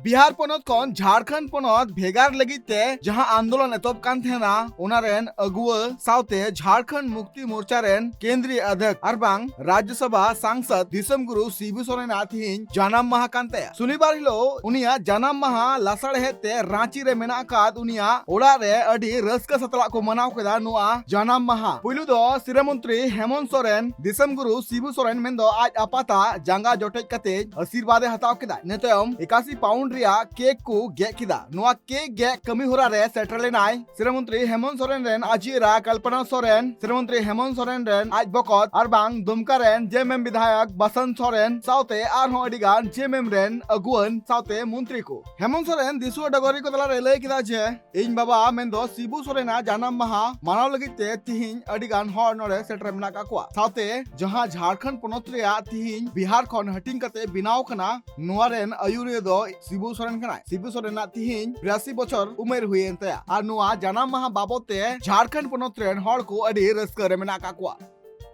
बिहार पनत खन झारखंड पनत भेगार लगिते जहां आंदोलन एतब कान थेना ओनारेन अगुआ साउते झारखंड मुक्ति मोर्चा रेन केंद्रीय अध्यक्ष अरबांग राज्यसभा सांसद दिसम गुरु शिबू सोरेन आथिन जानाम माहा कानते सुनिबार हिलो उनिया जानाम माहा लासाड़ हेते रांची रे मेना काद उनिया ओड़ा रे अडी रस्का सतला को मनाव केदा नुआ जानाम माहा पुइलु दो सिरमंत्री हेमंत सोरेन दिसम गुरु शिबू सोरेन मेंदो आज आपाता जांगा जोटेज कते आशीर्वाद हताव केदा नेतम 81 पाउंड रिया केक को गे किदा नुआ केक गे कमी होरा रे सेटल लेनाय सिरमंत्री हेमंत सोरेन रेन आजीरा कल्पना सोरेन सिरमंत्री हेमंत सोरेन रेन आज बकत अरबांग दुमका रेन जेएमएम विधायक बसंत सोरेन साउते आरहो अडिगान जेएमएम रेन अगुवन साउते मंत्री को हेमंत सोरेन दिसु डगरी को तला रे लय किदा जे इन बाबा मेंदो शिबू सोरेना जानाम माहा मानाव लगिते तिहिन अडिगान हर नोरे सेटर मेना काकुआ साउते जहां झारखंड पनत रिया तिहिन बिहार खन हटिंग कते बिनाव खना नुआ रेन अयुरिय दो शिबू सोरेन कना शिबू सोरेन ना तिहिन 82 बछर उमेर हुएन तया आर नुआ जानाम माहा बाबते झारखंड पनत रेन हर को अडी रस्का रे मेना काकुआ।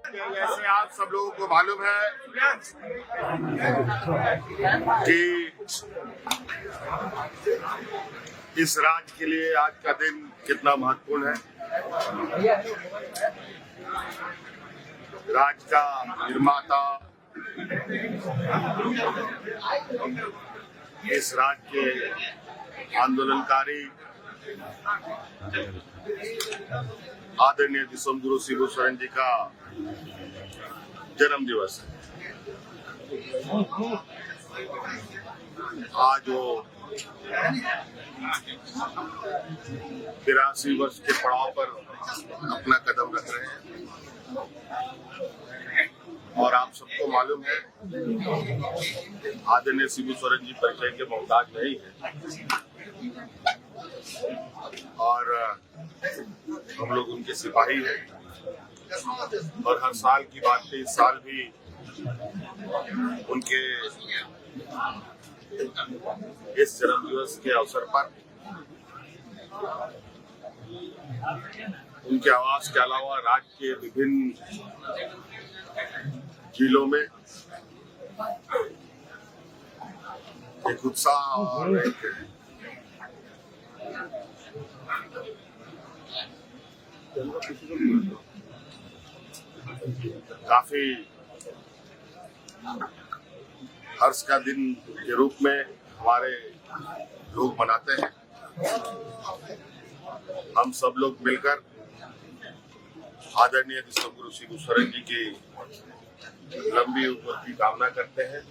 जैसे आप सब लोगों को मालूम है कि इस राज्य के लिए आज का दिन कितना महत्वपूर्ण है। राज्य का निर्माता, इस राज्य के आंदोलनकारी आदरणीय दिसम गुरु शिबू सोरेन जी का जन्म दिवस है। आज वो 82 वर्ष के पड़ाव पर अपना कदम रख रहे हैं और आप सबको मालूम है आदरणीय शिबू सोरेन जी परिचय के मोहताज नहीं है और हम लोग उनके सिपाही हैं और हर साल की बात है, इस साल भी उनके इस जन्म दिवस के अवसर पर उनके आवास के अलावा राज्य के विभिन्न जिलों में एक उत्साह और एक काफी हर्ष का दिन के रूप में हमारे लोग मनाते हैं। हम सब लोग मिलकर आदरणीय दिसम गुरु शिबू सोरेन जी की लंबी उम्र की कामना करते हैं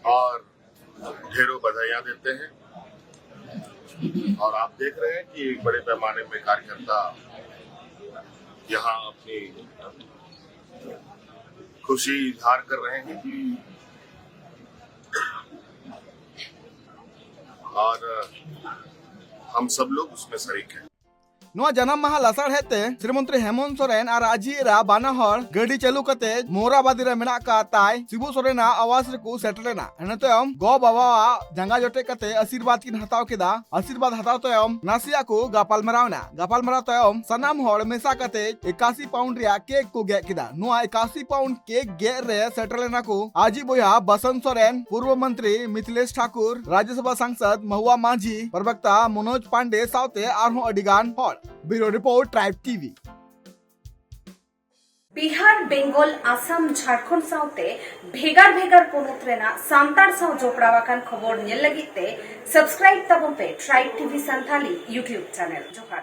और ढेरों बधाइयां देते हैं। और आप देख रहे हैं कि एक बड़े पैमाने में कार्यकर्ता यहाँ अपनी खुशी इजहार कर रहे हैं और हम सब लोग उसमें शरीक हैं। नुआ जन्म माहा लासाड़ हेते श्रीमंत्री हेमंत सोरेन और आजीरा बाना हर गाड़ी चालू कते मोराबादी रे मेना का ताय शिबू सोरेना आवास रे को सेटलेना एनतम गो बाबा जंगा जोटे कते आशीर्वाद किन हताव केदा आशीर्वाद हताव तयम नासिया को गापाल मराव तयम सनाम हर मेसा कते 81 पाउंड रिया केक को गे केदा नुआ 81 पाउंड केक गे रे सेटलेना को आजी बोया बसंत सोरेन पूर्व मंत्री मिथिलेश ठाकुर राज्यसभा सांसद महुआ माझी प्रवक्ता मनोज पांडे साउते आरहो अडिगान हर bureau report tribe TV. Bihar Bengal Assam Jharkhand साउते भेगार भेगार पोनत रेना सांतार साव जोपड़ावाकान खबर नेल लगिते सब्सक्राइब तबन पे tribe TV Santali YouTube channel जोहार।